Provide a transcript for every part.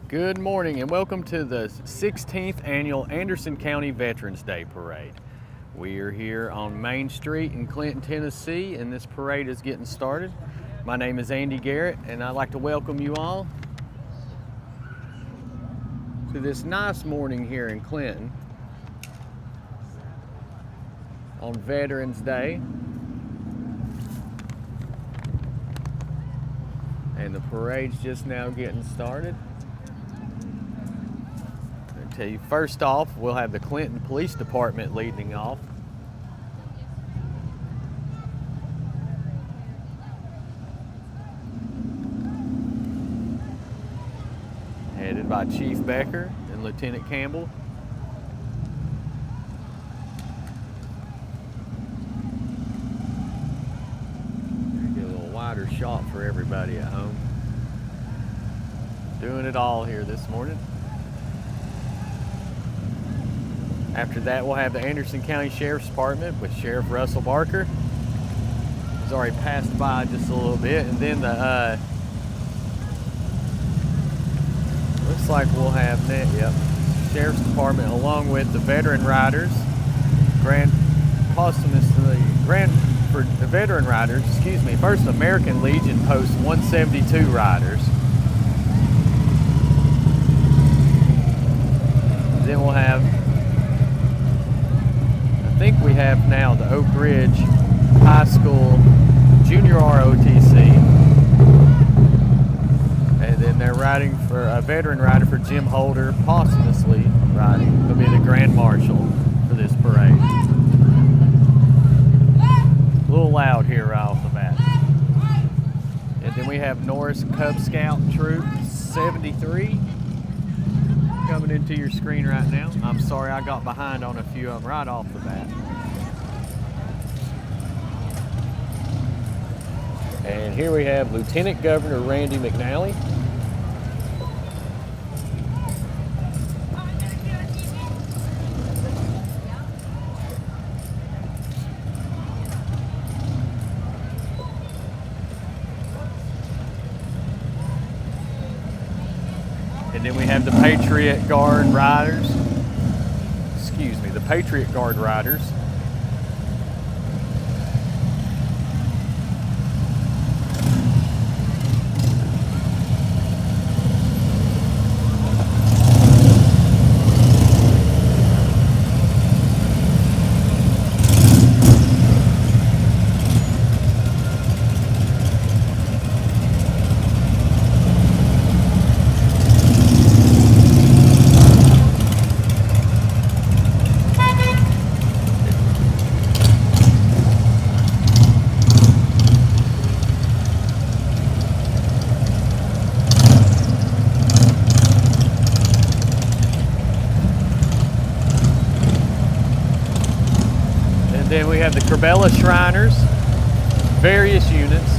Good morning and welcome to the 16th annual Anderson County Veterans Day Parade. We are here on Main Street in Clinton, Tennessee, and this parade is getting started. My name is Andy Garrett, and I'd like to welcome you all to this nice morning here in Clinton on Veterans Day. And the parade's just now getting started. I'll tell you, first off, we'll have the Clinton Police Department leading off. Headed by Chief Becker and Lieutenant Campbell. Get a little wider shot for everybody at home. Doing it all here this morning. After that, we'll have the Anderson County Sheriff's Department with Sheriff Russell Barker. He's already passed by just a little bit. And then the, looks like we'll have that, yep, Sheriff's Department along with the Veteran Riders. For the Veteran Riders, First American Legion Post 172 Riders. Then we'll have, I think we have now the Oak Ridge High School Junior ROTC. And then they're riding for a veteran rider for Jim Holder, posthumously riding. He'll be the Grand Marshal for this parade. A little loud here right off the bat. And then we have Norris Cub Scout Troop 73. Coming into your screen right now. I'm sorry I got behind on a few of them right off the bat. And here we have Lieutenant Governor Randy McNally. And then we have the Patriot Guard Riders. The Patriot Guard Riders. Then we have the Corbella Shriners, various units,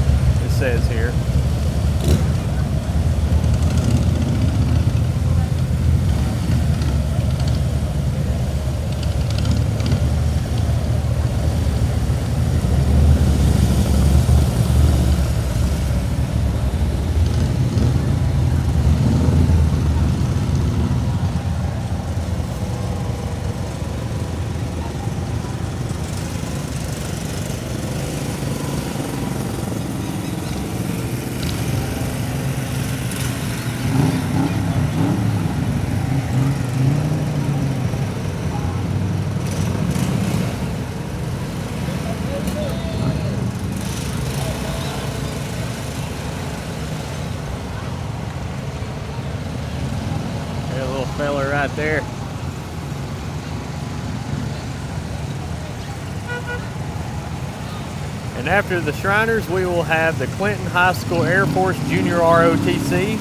it says here. Fella right there. And after the Shriners, we will have the Clinton High School Air Force Junior ROTC.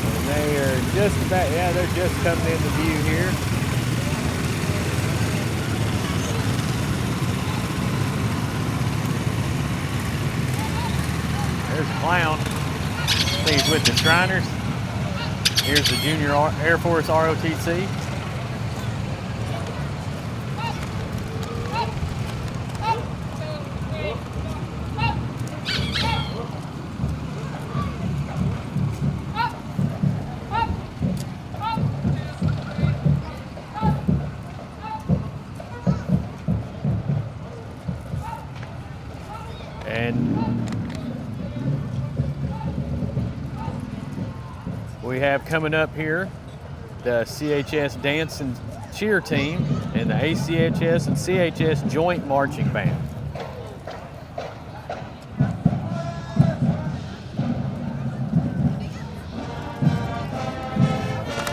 And they are just about, they're just coming into view here. There's a clown. I think he's with the Shriners. Here's the Junior Air Force ROTC. And we have coming up here the CHS Dance and Cheer team and the ACHS and CHS Joint Marching Band.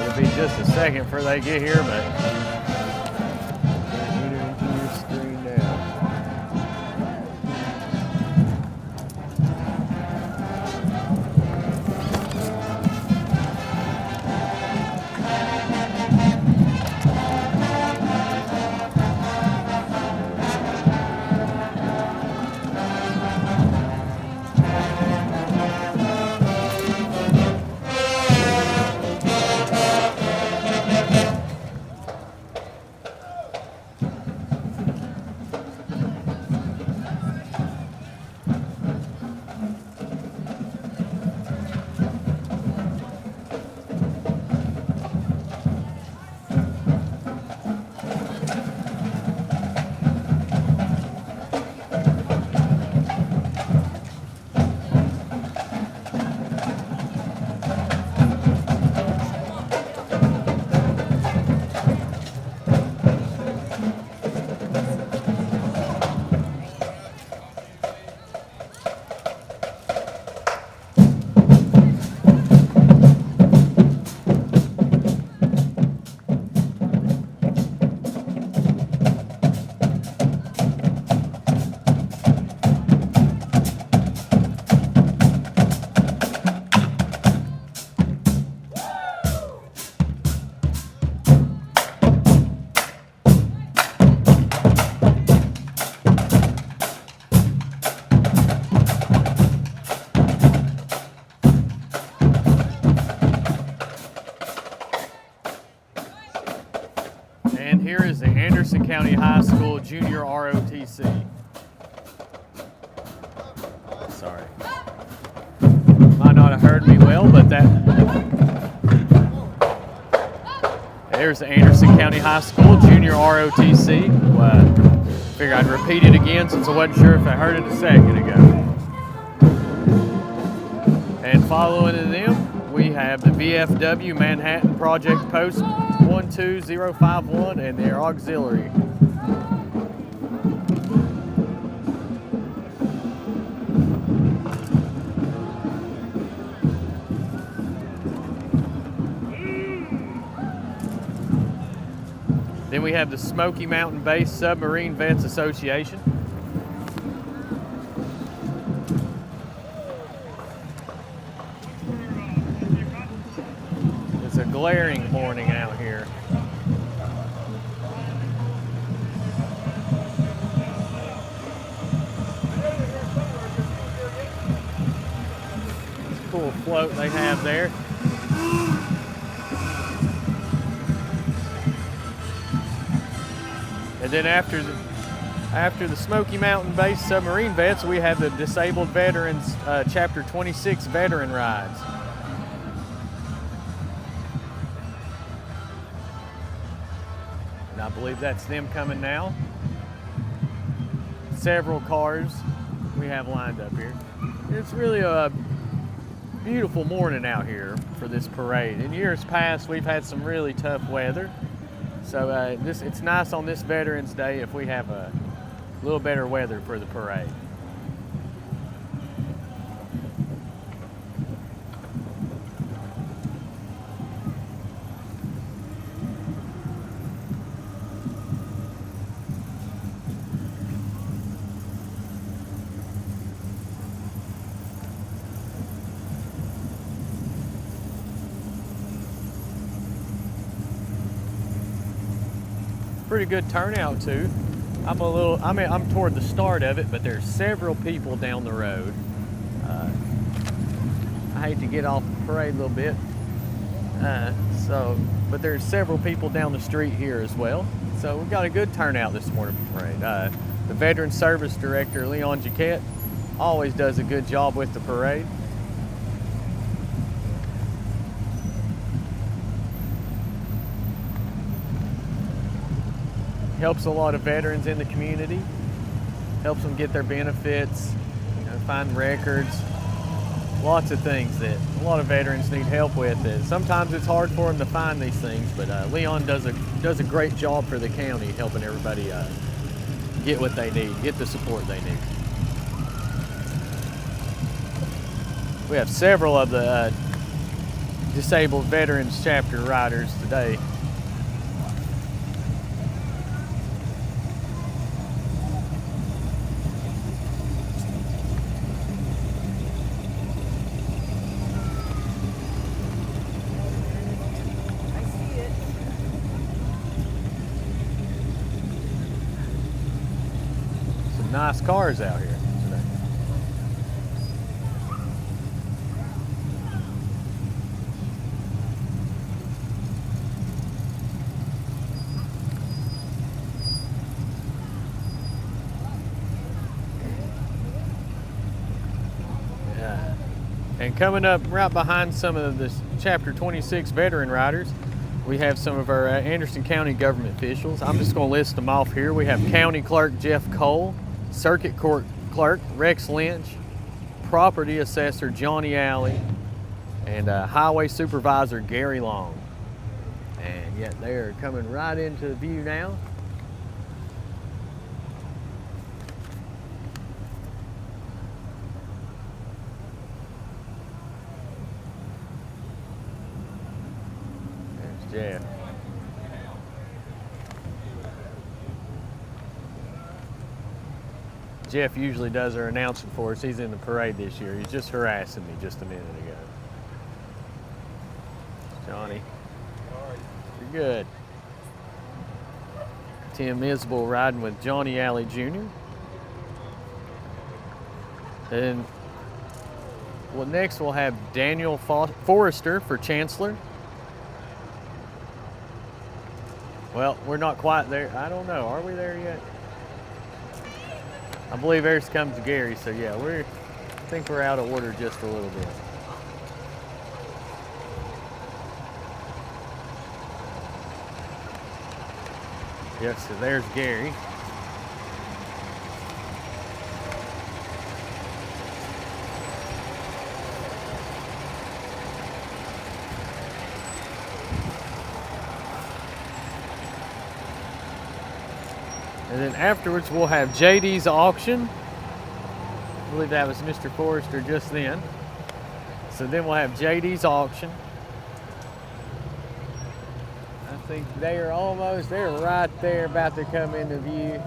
It'll be just a second before they get here, but enter into your screen now. And here is the Anderson County High School Junior ROTC. Sorry. Might not have heard me well, but there's the Anderson County High School Junior ROTC. Figure I'd repeat it again since I wasn't sure if I heard it a second ago. And following them, we have the VFW Manhattan Project Post 12051 and their auxiliary. Then we have the Smoky Mountain Base Submarine Vets Association. It's a glaring morning out here. It's a cool float they have there. And then after the Smoky Mountain Base Submarine Vets, we have the Disabled Veterans Chapter 26 Veteran Rides. And I believe that's them coming now. Several cars we have lined up here. It's really a beautiful morning out here for this parade. In years past, we've had some really tough weather. So it's nice on this Veterans Day if we have a little better weather for the parade. Pretty good turnout too. I'm toward the start of it, but there's several people down the road. I hate to get off the parade a little bit, but there's several people down the street here as well. So we've got a good turnout this morning for the parade. The Veteran Service Director, Leon Jaquette, always does a good job with the parade. Helps a lot of veterans in the community, helps them get their benefits, find records, lots of things that a lot of veterans need help with. And sometimes it's hard for them to find these things, but Leon does a great job for the county helping everybody get what they need, get the support they need. We have several of the Disabled Veterans Chapter riders today. Some nice cars out here today. And coming up right behind some of the Chapter 26 veteran riders, we have some of our Anderson County government officials. I'm just going to list them off here. We have County Clerk Jeff Cole, Circuit Court Clerk Rex Lynch, Property Assessor Johnny Alley, and Highway Supervisor Gary Long. And yet they are coming right into view now. Jeff. Jeff usually does our announcing for us. He's in the parade this year. He's just harassing me just a minute ago. Johnny, you're good. Tim Isbell riding with Johnny Alley Jr. And well, next we'll have Daniel Forrester for Chancellor. Well, we're not quite there. I don't know. Are we there yet? I believe there comes Gary. So yeah, I think we're out of order just a little bit. Yes, so there's Gary. And then afterwards we'll have JD's auction. I believe that was Mr. Forrester just then. So then we'll have JD's auction. I think they're right there about to come into view.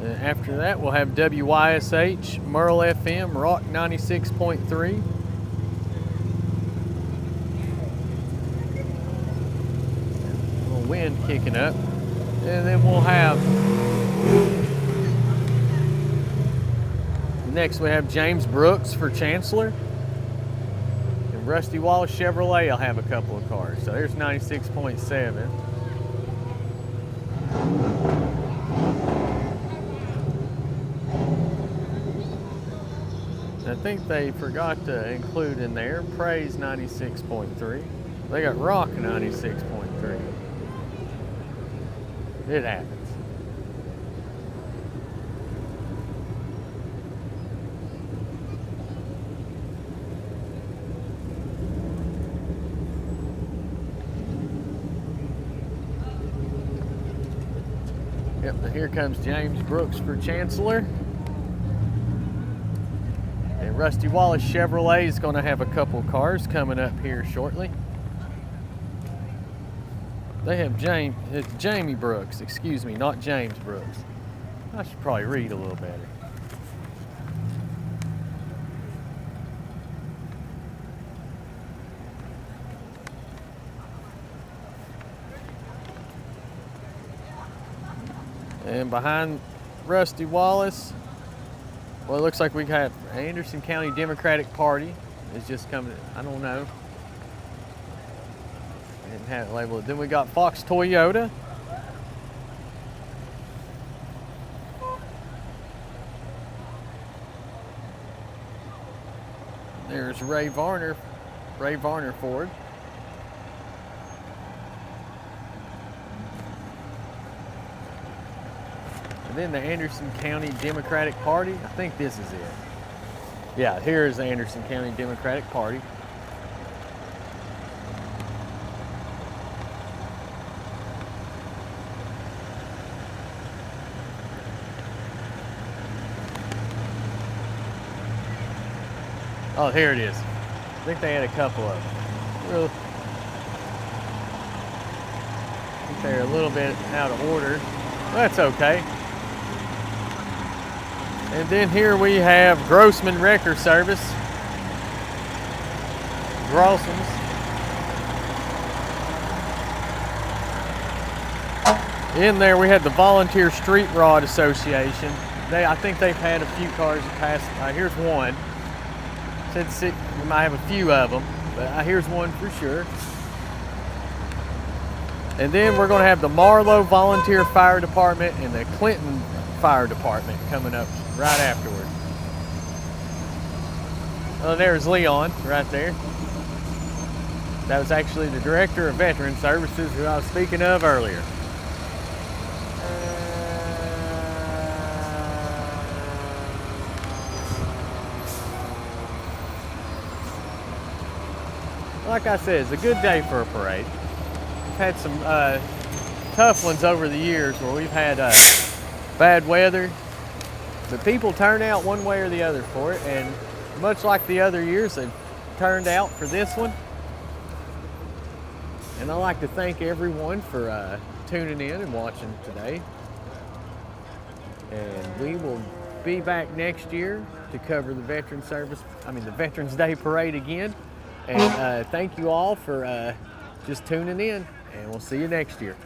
And after that we'll have WYSH, Merle FM, Rock 96.3. Wind kicking up, and then we'll have next we have James Brooks for Chancellor, and Rusty Wallace Chevrolet will have a couple of cars. So there's 96.7. I think they forgot to include in there Praise 96.3. They got Rock 96.3. It happens. Yep, here comes James Brooks for Chancellor. And Rusty Wallace Chevrolet is going to have a couple cars coming up here shortly. They have Jamie Brooks, excuse me, not James Brooks. I should probably read a little better. And behind Rusty Wallace, well, it looks like we got Anderson County Democratic Party is just coming, I don't know. Didn't have it labeled. Then we got Fox Toyota. There's Ray Varner Ford. And then the Anderson County Democratic Party. I think this is it. Yeah, here is the Anderson County Democratic Party. Oh, here it is. I think they had a couple of them. I think they're a little bit out of order. That's okay. And then here we have Grossman Wrecker Service. Grossman's. In there we had the Volunteer Street Rod Association. I think they've had a few cars that pass. Here's one. We might have a few of them, but here's one for sure. And then we're going to have the Marlow Volunteer Fire Department and the Clinton Fire Department coming up right afterward. Oh, there's Leon right there. That was actually the Director of Veteran Services who I was speaking of earlier. Like I said, it's a good day for a parade. We've had some tough ones over the years where we've had bad weather, but people turn out one way or the other for it, and much like the other years, they've turned out for this one. And I'd like to thank everyone for tuning in and watching today. And we will be back next year to cover the the Veterans Day Parade again. And thank you all for just tuning in, and we'll see you next year.